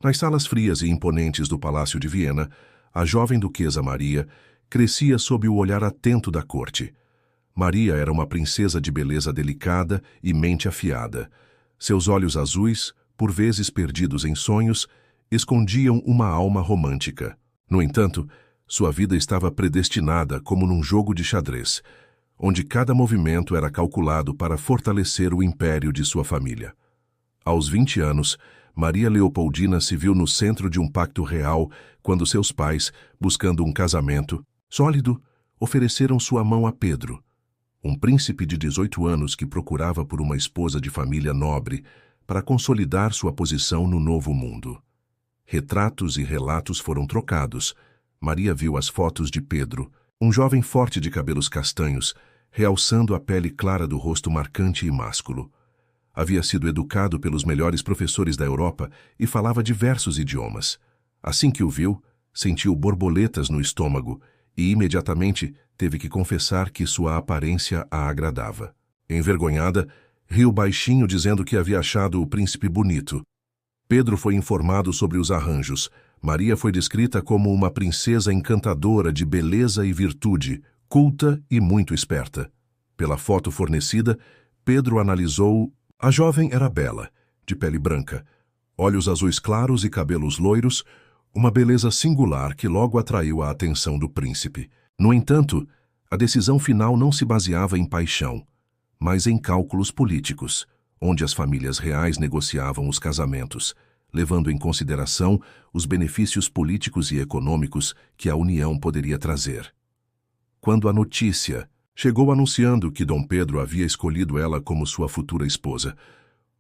Nas salas frias e imponentes do Palácio de Viena, a jovem duquesa Maria crescia sob o olhar atento da corte. Maria era uma princesa de beleza delicada e mente afiada. Seus olhos azuis, por vezes perdidos em sonhos, escondiam uma alma romântica. No entanto, sua vida estava predestinada como num jogo de xadrez, onde cada movimento era calculado para fortalecer o império de sua família. Aos 20 anos, Maria Leopoldina se viu no centro de um pacto real quando seus pais, buscando um casamento sólido, ofereceram sua mão a Pedro, um príncipe de 18 anos que procurava por uma esposa de família nobre para consolidar sua posição no novo mundo. Retratos e relatos foram trocados. Maria viu as fotos de Pedro, um jovem forte de cabelos castanhos, realçando a pele clara do rosto marcante e másculo. Havia sido educado pelos melhores professores da Europa e falava diversos idiomas. Assim que o viu, sentiu borboletas no estômago e imediatamente teve que confessar que sua aparência a agradava. Envergonhada, riu baixinho dizendo que havia achado o príncipe bonito. Pedro foi informado sobre os arranjos. Maria foi descrita como uma princesa encantadora de beleza e virtude, culta e muito esperta. Pela foto fornecida, Pedro analisou. A jovem era bela, de pele branca, olhos azuis claros e cabelos loiros, uma beleza singular que logo atraiu a atenção do príncipe. No entanto, a decisão final não se baseava em paixão, mas em cálculos políticos, onde as famílias reais negociavam os casamentos, levando em consideração os benefícios políticos e econômicos que a união poderia trazer. Quando a notícia chegou anunciando que Dom Pedro havia escolhido ela como sua futura esposa,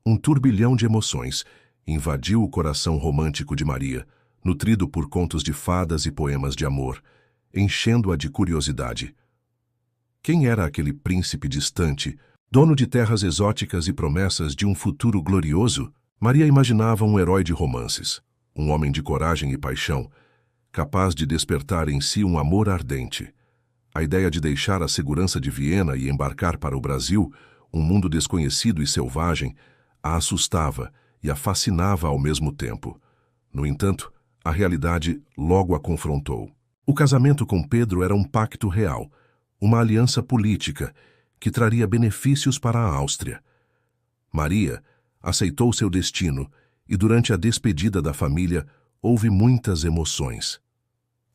um turbilhão de emoções invadiu o coração romântico de Maria, nutrido por contos de fadas e poemas de amor, enchendo-a de curiosidade. Quem era aquele príncipe distante, dono de terras exóticas e promessas de um futuro glorioso? Maria imaginava um herói de romances, um homem de coragem e paixão, capaz de despertar em si um amor ardente. A ideia de deixar a segurança de Viena e embarcar para o Brasil, um mundo desconhecido e selvagem, a assustava e a fascinava ao mesmo tempo. No entanto, a realidade logo a confrontou. O casamento com Pedro era um pacto real, uma aliança política que traria benefícios para a Áustria. Maria aceitou seu destino e durante a despedida da família houve muitas emoções.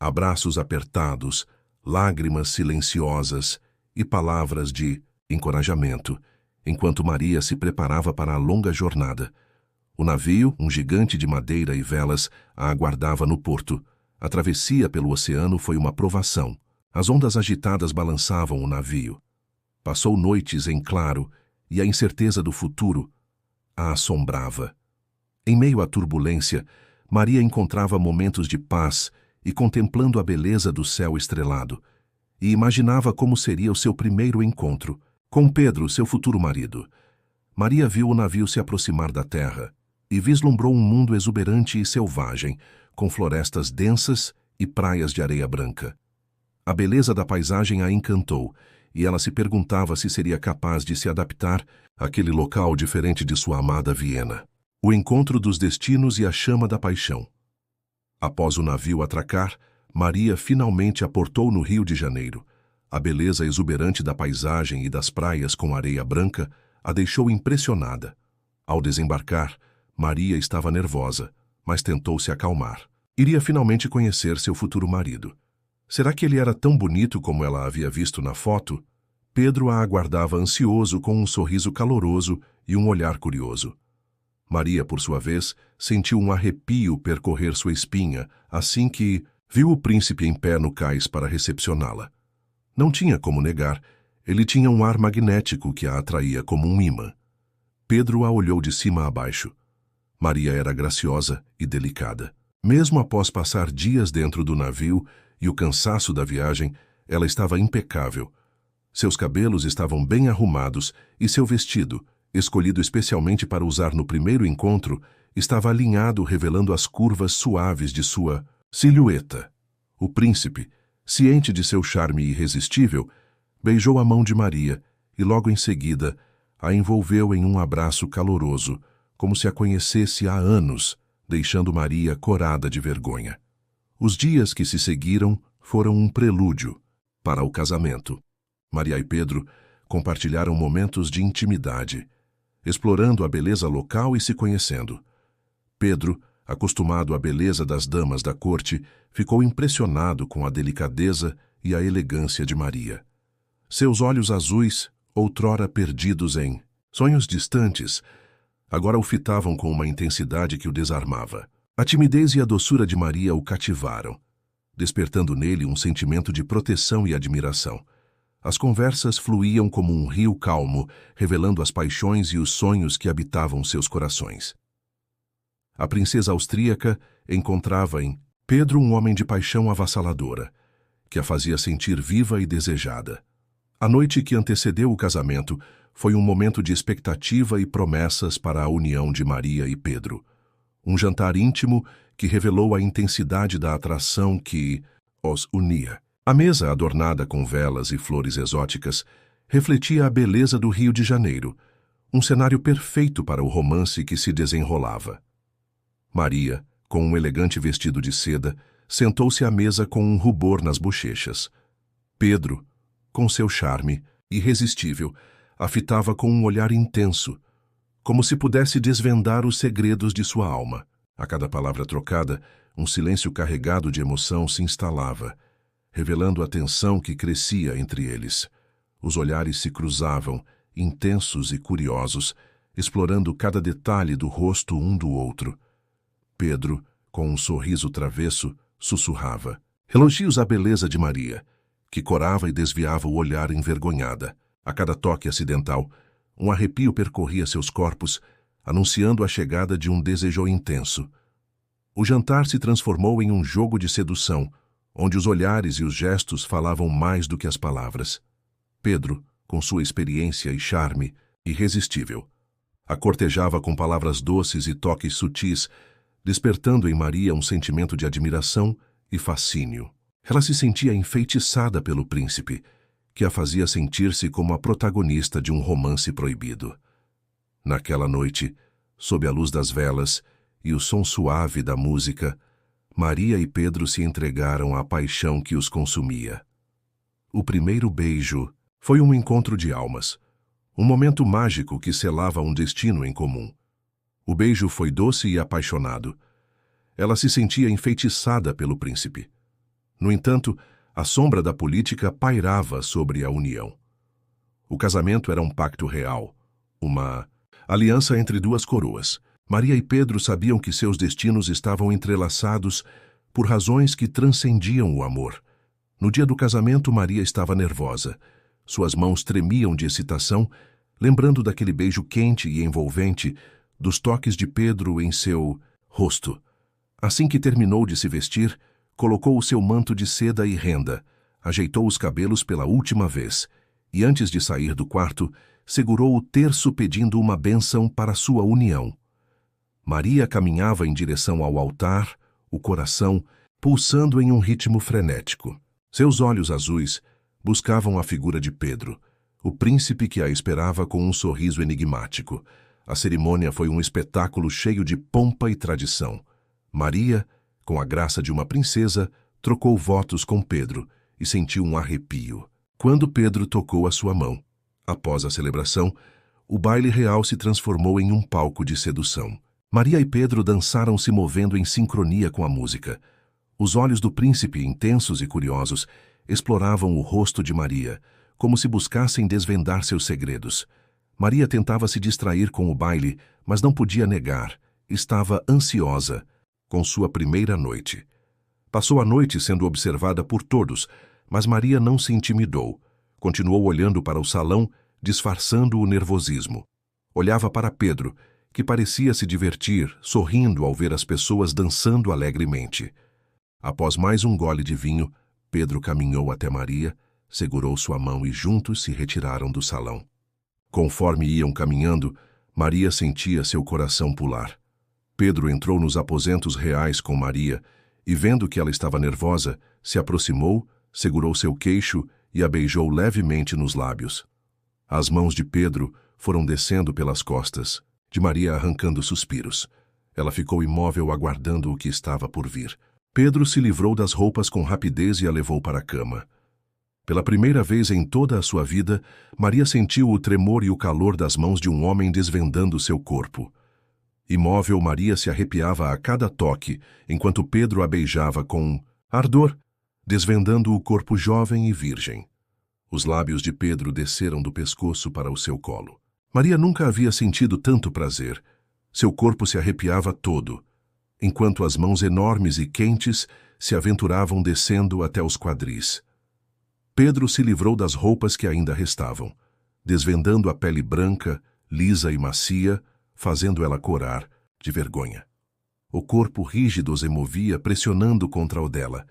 Abraços apertados, lágrimas silenciosas e palavras de encorajamento, enquanto Maria se preparava para a longa jornada. O navio, um gigante de madeira e velas, a aguardava no porto. A travessia pelo oceano foi uma provação. As ondas agitadas balançavam o navio. Passou noites em claro e a incerteza do futuro a assombrava. Em meio à turbulência, Maria encontrava momentos de paz e contemplando a beleza do céu estrelado, e imaginava como seria o seu primeiro encontro com Pedro, seu futuro marido. Maria viu o navio se aproximar da terra e vislumbrou um mundo exuberante e selvagem, com florestas densas e praias de areia branca. A beleza da paisagem a encantou, e ela se perguntava se seria capaz de se adaptar àquele local diferente de sua amada Viena. O encontro dos destinos e a chama da paixão. Após o navio atracar, Maria finalmente aportou no Rio de Janeiro. A beleza exuberante da paisagem e das praias com areia branca a deixou impressionada. Ao desembarcar, Maria estava nervosa, mas tentou se acalmar. Iria finalmente conhecer seu futuro marido. Será que ele era tão bonito como ela havia visto na foto? Pedro a aguardava ansioso com um sorriso caloroso e um olhar curioso. Maria, por sua vez, sentiu um arrepio percorrer sua espinha assim que viu o príncipe em pé no cais para recepcioná-la. Não tinha como negar, ele tinha um ar magnético que a atraía como um imã. Pedro a olhou de cima a baixo. Maria era graciosa e delicada. Mesmo após passar dias dentro do navio e o cansaço da viagem, ela estava impecável. Seus cabelos estavam bem arrumados e seu vestido, escolhido especialmente para usar no primeiro encontro, estava alinhado revelando as curvas suaves de sua silhueta. O príncipe, ciente de seu charme irresistível, beijou a mão de Maria e logo em seguida a envolveu em um abraço caloroso, como se a conhecesse há anos, deixando Maria corada de vergonha. Os dias que se seguiram foram um prelúdio para o casamento. Maria e Pedro compartilharam momentos de intimidade, explorando a beleza local e se conhecendo. Pedro, acostumado à beleza das damas da corte, ficou impressionado com a delicadeza e a elegância de Maria. Seus olhos azuis, outrora perdidos em sonhos distantes, agora o fitavam com uma intensidade que o desarmava. A timidez e a doçura de Maria o cativaram, despertando nele um sentimento de proteção e admiração. As conversas fluíam como um rio calmo, revelando as paixões e os sonhos que habitavam seus corações. A princesa austríaca encontrava em Pedro um homem de paixão avassaladora, que a fazia sentir viva e desejada. A noite que antecedeu o casamento foi um momento de expectativa e promessas para a união de Maria e Pedro. Um jantar íntimo que revelou a intensidade da atração que os unia. A mesa, adornada com velas e flores exóticas, refletia a beleza do Rio de Janeiro, um cenário perfeito para o romance que se desenrolava. Maria, com um elegante vestido de seda, sentou-se à mesa com um rubor nas bochechas. Pedro, com seu charme irresistível, a fitava com um olhar intenso, como se pudesse desvendar os segredos de sua alma. A cada palavra trocada, um silêncio carregado de emoção se instalava, revelando a tensão que crescia entre eles. Os olhares se cruzavam, intensos e curiosos, explorando cada detalhe do rosto um do outro. Pedro, com um sorriso travesso, sussurrava elogios à beleza de Maria, que corava e desviava o olhar envergonhada. A cada toque acidental, um arrepio percorria seus corpos, anunciando a chegada de um desejo intenso. O jantar se transformou em um jogo de sedução, onde os olhares e os gestos falavam mais do que as palavras. Pedro, com sua experiência e charme irresistível, a cortejava com palavras doces e toques sutis, despertando em Maria um sentimento de admiração e fascínio. Ela se sentia enfeitiçada pelo príncipe, que a fazia sentir-se como a protagonista de um romance proibido. Naquela noite, sob a luz das velas e o som suave da música, Maria e Pedro se entregaram à paixão que os consumia. O primeiro beijo foi um encontro de almas, um momento mágico que selava um destino em comum. O beijo foi doce e apaixonado. Ela se sentia enfeitiçada pelo príncipe. No entanto, a sombra da política pairava sobre a união. O casamento era um pacto real, uma aliança entre duas coroas. Maria e Pedro sabiam que seus destinos estavam entrelaçados por razões que transcendiam o amor. No dia do casamento, Maria estava nervosa. Suas mãos tremiam de excitação, lembrando daquele beijo quente e envolvente, dos toques de Pedro em seu rosto. Assim que terminou de se vestir, colocou o seu manto de seda e renda, ajeitou os cabelos pela última vez e, antes de sair do quarto, segurou o terço pedindo uma bênção para sua união. Maria caminhava em direção ao altar, o coração pulsando em um ritmo frenético. Seus olhos azuis buscavam a figura de Pedro, o príncipe que a esperava com um sorriso enigmático. A cerimônia foi um espetáculo cheio de pompa e tradição. Maria, com a graça de uma princesa, trocou votos com Pedro e sentiu um arrepio quando Pedro tocou a sua mão. Após a celebração, o baile real se transformou em um palco de sedução. Maria e Pedro dançaram se movendo em sincronia com a música. Os olhos do príncipe, intensos e curiosos, exploravam o rosto de Maria, como se buscassem desvendar seus segredos. Maria tentava se distrair com o baile, mas não podia negar. Estava ansiosa com sua primeira noite. Passou a noite sendo observada por todos, mas Maria não se intimidou. Continuou olhando para o salão, disfarçando o nervosismo. Olhava para Pedro, que parecia se divertir, sorrindo ao ver as pessoas dançando alegremente. Após mais um gole de vinho, Pedro caminhou até Maria, segurou sua mão e juntos se retiraram do salão. Conforme iam caminhando, Maria sentia seu coração pular. Pedro entrou nos aposentos reais com Maria e, vendo que ela estava nervosa, se aproximou, segurou seu queixo e a beijou levemente nos lábios. As mãos de Pedro foram descendo pelas costas, de Maria arrancando suspiros. Ela ficou imóvel aguardando o que estava por vir. Pedro se livrou das roupas com rapidez e a levou para a cama. Pela primeira vez em toda a sua vida, Maria sentiu o tremor e o calor das mãos de um homem desvendando seu corpo. Imóvel, Maria se arrepiava a cada toque, enquanto Pedro a beijava com ardor, desvendando o corpo jovem e virgem. Os lábios de Pedro desceram do pescoço para o seu colo. Maria nunca havia sentido tanto prazer. Seu corpo se arrepiava todo, enquanto as mãos enormes e quentes se aventuravam descendo até os quadris. Pedro se livrou das roupas que ainda restavam, desvendando a pele branca, lisa e macia, fazendo ela corar de vergonha. O corpo rígido os emovia, pressionando contra o dela.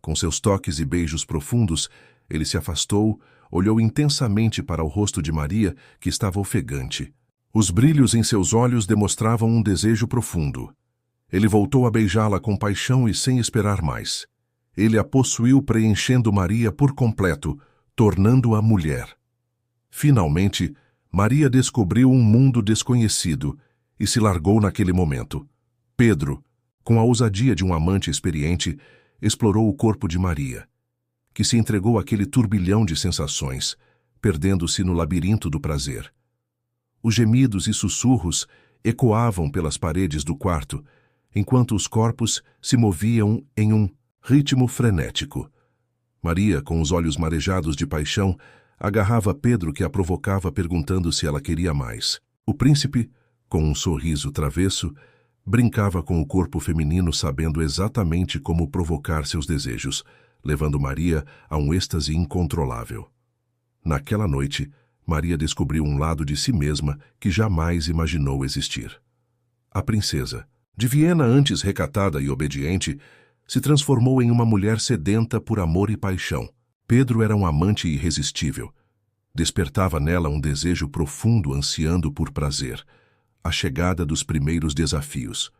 Com seus toques e beijos profundos, ele se afastou, olhou intensamente para o rosto de Maria, que estava ofegante. Os brilhos em seus olhos demonstravam um desejo profundo. Ele voltou a beijá-la com paixão e sem esperar mais. Ele a possuiu, preenchendo Maria por completo, tornando-a mulher. Finalmente, Maria descobriu um mundo desconhecido e se largou naquele momento. Pedro, com a ousadia de um amante experiente, explorou o corpo de Maria, que se entregou àquele turbilhão de sensações, perdendo-se no labirinto do prazer. Os gemidos e sussurros ecoavam pelas paredes do quarto, enquanto os corpos se moviam em um ritmo frenético. Maria, com os olhos marejados de paixão, agarrava Pedro, que a provocava, perguntando se ela queria mais. O príncipe, com um sorriso travesso, brincava com o corpo feminino, sabendo exatamente como provocar seus desejos, levando Maria a um êxtase incontrolável. Naquela noite, Maria descobriu um lado de si mesma que jamais imaginou existir. A princesa, de Viena antes recatada e obediente, se transformou em uma mulher sedenta por amor e paixão. Pedro era um amante irresistível. Despertava nela um desejo profundo, ansiando por prazer, a chegada dos primeiros desafios.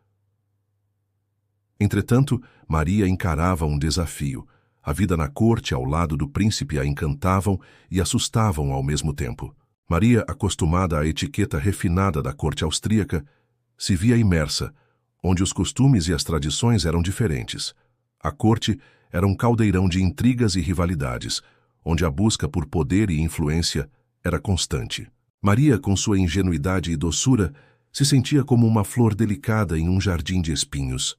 Entretanto, Maria encarava um desafio. A vida na corte ao lado do príncipe a encantavam e assustavam ao mesmo tempo. Maria, acostumada à etiqueta refinada da corte austríaca, se via imersa, onde os costumes e as tradições eram diferentes. A corte era um caldeirão de intrigas e rivalidades, onde a busca por poder e influência era constante. Maria, com sua ingenuidade e doçura, se sentia como uma flor delicada em um jardim de espinhos.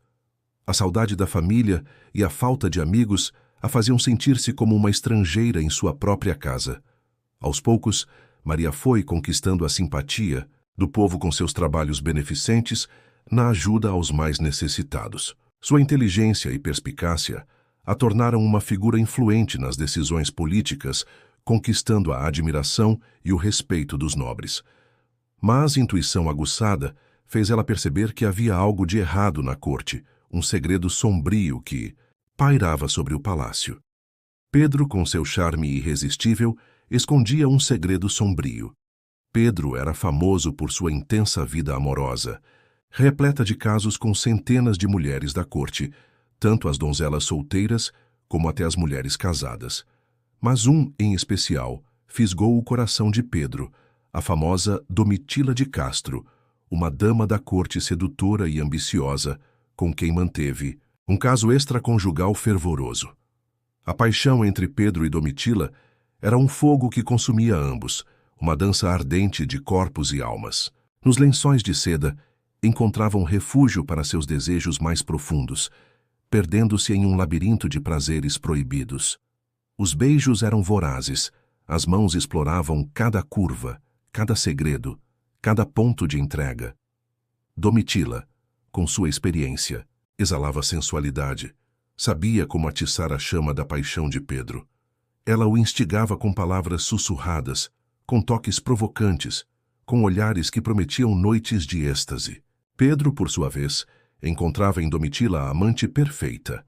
A saudade da família e a falta de amigos a faziam sentir-se como uma estrangeira em sua própria casa. Aos poucos, Maria foi conquistando a simpatia do povo com seus trabalhos beneficentes na ajuda aos mais necessitados. Sua inteligência e perspicácia a tornaram uma figura influente nas decisões políticas, conquistando a admiração e o respeito dos nobres. Mas intuição aguçada fez ela perceber que havia algo de errado na corte, um segredo sombrio que pairava sobre o palácio. Pedro, com seu charme irresistível, escondia um segredo sombrio. Pedro era famoso por sua intensa vida amorosa, repleta de casos com centenas de mulheres da corte, tanto as donzelas solteiras como até as mulheres casadas. Mas um, em especial, fisgou o coração de Pedro, a famosa Domitila de Castro, uma dama da corte sedutora e ambiciosa, com quem manteve um caso extraconjugal fervoroso. A paixão entre Pedro e Domitila era um fogo que consumia ambos, uma dança ardente de corpos e almas. Nos lençóis de seda, encontravam refúgio para seus desejos mais profundos, perdendo-se em um labirinto de prazeres proibidos. Os beijos eram vorazes, as mãos exploravam cada curva, cada segredo, cada ponto de entrega. Domitila, com sua experiência, exalava sensualidade, sabia como atiçar a chama da paixão de Pedro. Ela o instigava com palavras sussurradas, com toques provocantes, com olhares que prometiam noites de êxtase. Pedro, por sua vez, encontrava em Domitila a amante perfeita,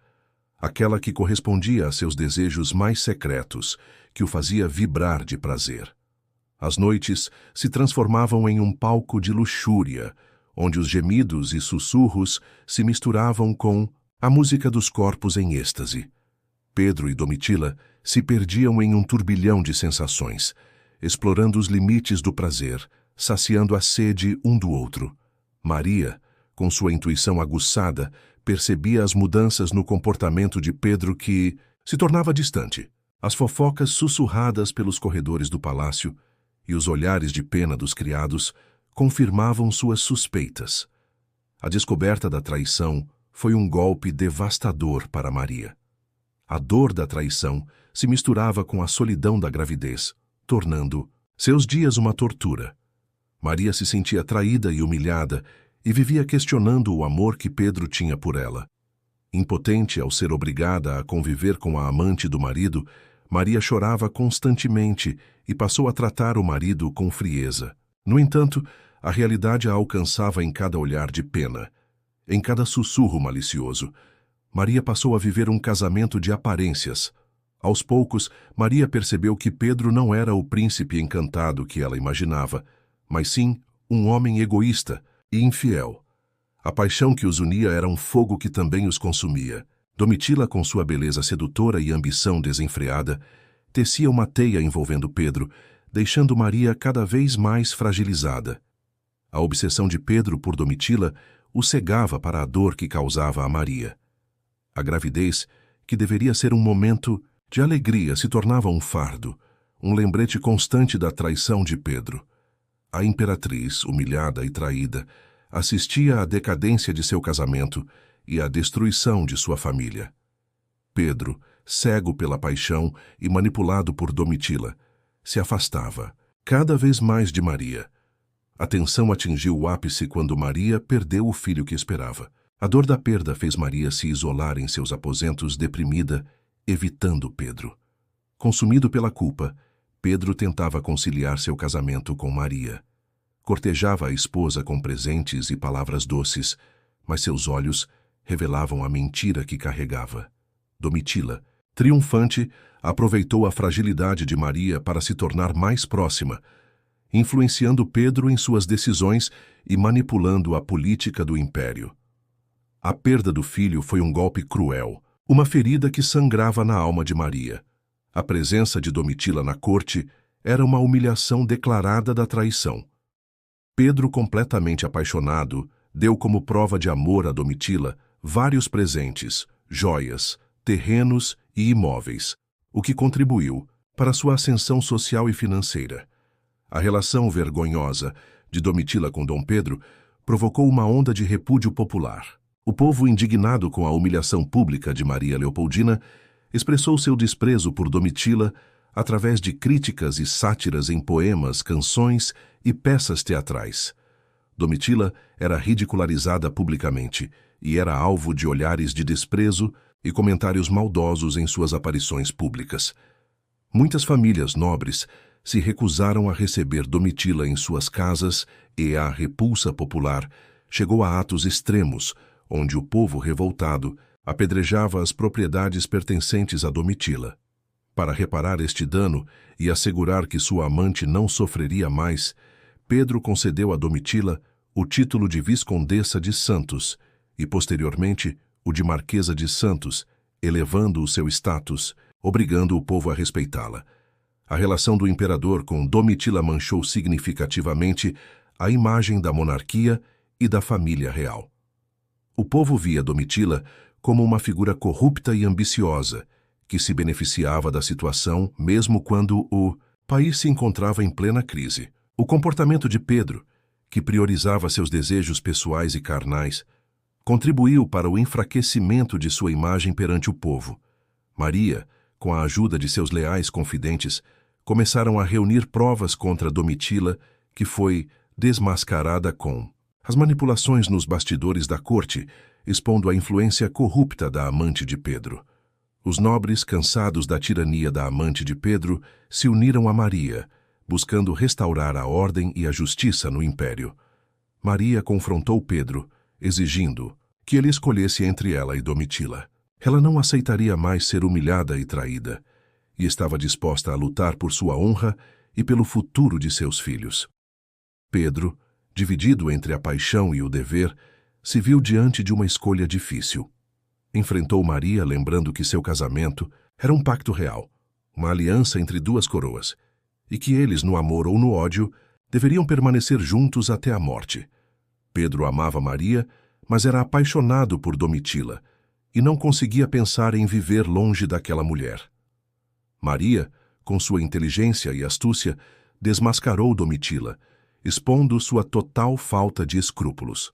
aquela que correspondia a seus desejos mais secretos, que o fazia vibrar de prazer. As noites se transformavam em um palco de luxúria, onde os gemidos e sussurros se misturavam com a música dos corpos em êxtase. Pedro e Domitila se perdiam em um turbilhão de sensações, explorando os limites do prazer, saciando a sede um do outro. Maria, Com sua intuição aguçada, percebia as mudanças no comportamento de Pedro que se tornava distante. As fofocas sussurradas pelos corredores do palácio e os olhares de pena dos criados confirmavam suas suspeitas. A descoberta da traição foi um golpe devastador para Maria. A dor da traição se misturava com a solidão da gravidez, tornando seus dias uma tortura. Maria se sentia traída e humilhada e vivia questionando o amor que Pedro tinha por ela. Impotente ao ser obrigada a conviver com a amante do marido, Maria chorava constantemente e passou a tratar o marido com frieza. No entanto, a realidade a alcançava em cada olhar de pena, em cada sussurro malicioso. Maria passou a viver um casamento de aparências. Aos poucos, Maria percebeu que Pedro não era o príncipe encantado que ela imaginava, mas sim um homem egoísta e infiel. A paixão que os unia era um fogo que também os consumia. Domitila, com sua beleza sedutora e ambição desenfreada, tecia uma teia envolvendo Pedro, deixando Maria cada vez mais fragilizada. A obsessão de Pedro por Domitila o cegava para a dor que causava a Maria. A gravidez, que deveria ser um momento de alegria, se tornava um fardo, um lembrete constante da traição de Pedro. A imperatriz, humilhada e traída, assistia à decadência de seu casamento e à destruição de sua família. Pedro, cego pela paixão e manipulado por Domitila, se afastava cada vez mais de Maria. A tensão atingiu o ápice quando Maria perdeu o filho que esperava. A dor da perda fez Maria se isolar em seus aposentos deprimida, evitando Pedro. Consumido pela culpa, Pedro tentava conciliar seu casamento com Maria. Cortejava a esposa com presentes e palavras doces, mas seus olhos revelavam a mentira que carregava. Domitila, triunfante, aproveitou a fragilidade de Maria para se tornar mais próxima, influenciando Pedro em suas decisões e manipulando a política do império. A perda do filho foi um golpe cruel, uma ferida que sangrava na alma de Maria. A presença de Domitila na corte era uma humilhação declarada da traição. Pedro, completamente apaixonado, deu como prova de amor a Domitila vários presentes, joias, terrenos e imóveis, o que contribuiu para sua ascensão social e financeira. A relação vergonhosa de Domitila com Dom Pedro provocou uma onda de repúdio popular. O povo, indignado com a humilhação pública de Maria Leopoldina, expressou seu desprezo por Domitila através de críticas e sátiras em poemas, canções e peças teatrais. Domitila era ridicularizada publicamente e era alvo de olhares de desprezo e comentários maldosos em suas aparições públicas. Muitas famílias nobres se recusaram a receber Domitila em suas casas e a repulsa popular chegou a atos extremos, onde o povo revoltado apedrejava as propriedades pertencentes a Domitila. Para reparar este dano e assegurar que sua amante não sofreria mais, Pedro concedeu a Domitila o título de Viscondessa de Santos e, posteriormente, o de Marquesa de Santos, elevando o seu status, obrigando o povo a respeitá-la. A relação do imperador com Domitila manchou significativamente a imagem da monarquia e da família real. O povo via Domitila como uma figura corrupta e ambiciosa, que se beneficiava da situação mesmo quando o país se encontrava em plena crise. O comportamento de Pedro, que priorizava seus desejos pessoais e carnais, contribuiu para o enfraquecimento de sua imagem perante o povo. Maria, com a ajuda de seus leais confidentes, começaram a reunir provas contra Domitila, que foi desmascarada com as manipulações nos bastidores da corte, expondo a influência corrupta da amante de Pedro. Os nobres, cansados da tirania da amante de Pedro, se uniram a Maria, buscando restaurar a ordem e a justiça no império. Maria confrontou Pedro, exigindo que ele escolhesse entre ela e Domitila. Ela não aceitaria mais ser humilhada e traída, e estava disposta a lutar por sua honra e pelo futuro de seus filhos. Pedro, dividido entre a paixão e o dever, se viu diante de uma escolha difícil. Enfrentou Maria lembrando que seu casamento era um pacto real, uma aliança entre duas coroas, e que eles, no amor ou no ódio, deveriam permanecer juntos até a morte. Pedro amava Maria, mas era apaixonado por Domitila e não conseguia pensar em viver longe daquela mulher. Maria, com sua inteligência e astúcia, desmascarou Domitila, expondo sua total falta de escrúpulos.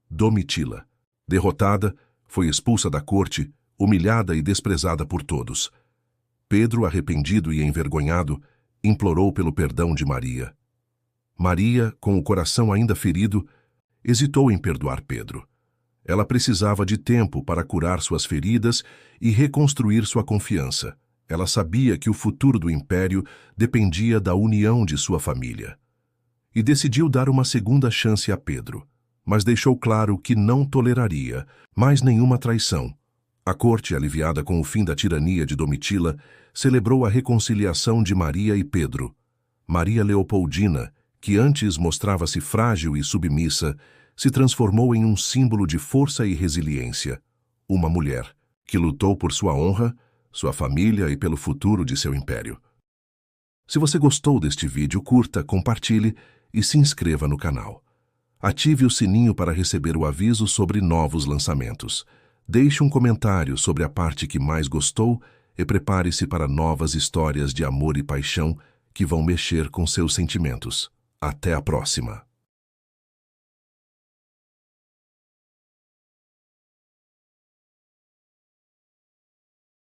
Domitila, derrotada, foi expulsa da corte, humilhada e desprezada por todos. Pedro, arrependido e envergonhado, implorou pelo perdão de Maria. Maria, com o coração ainda ferido, hesitou em perdoar Pedro. Ela precisava de tempo para curar suas feridas e reconstruir sua confiança. Ela sabia que o futuro do império dependia da união de sua família. E decidiu dar uma segunda chance a Pedro, mas deixou claro que não toleraria mais nenhuma traição. A corte, aliviada com o fim da tirania de Domitila, celebrou a reconciliação de Maria e Pedro. Maria Leopoldina, que antes mostrava-se frágil e submissa, se transformou em um símbolo de força e resiliência. Uma mulher que lutou por sua honra, sua família e pelo futuro de seu império. Se você gostou deste vídeo, curta, compartilhe e se inscreva no canal. Ative o sininho para receber o aviso sobre novos lançamentos. Deixe um comentário sobre a parte que mais gostou e prepare-se para novas histórias de amor e paixão que vão mexer com seus sentimentos. Até a próxima!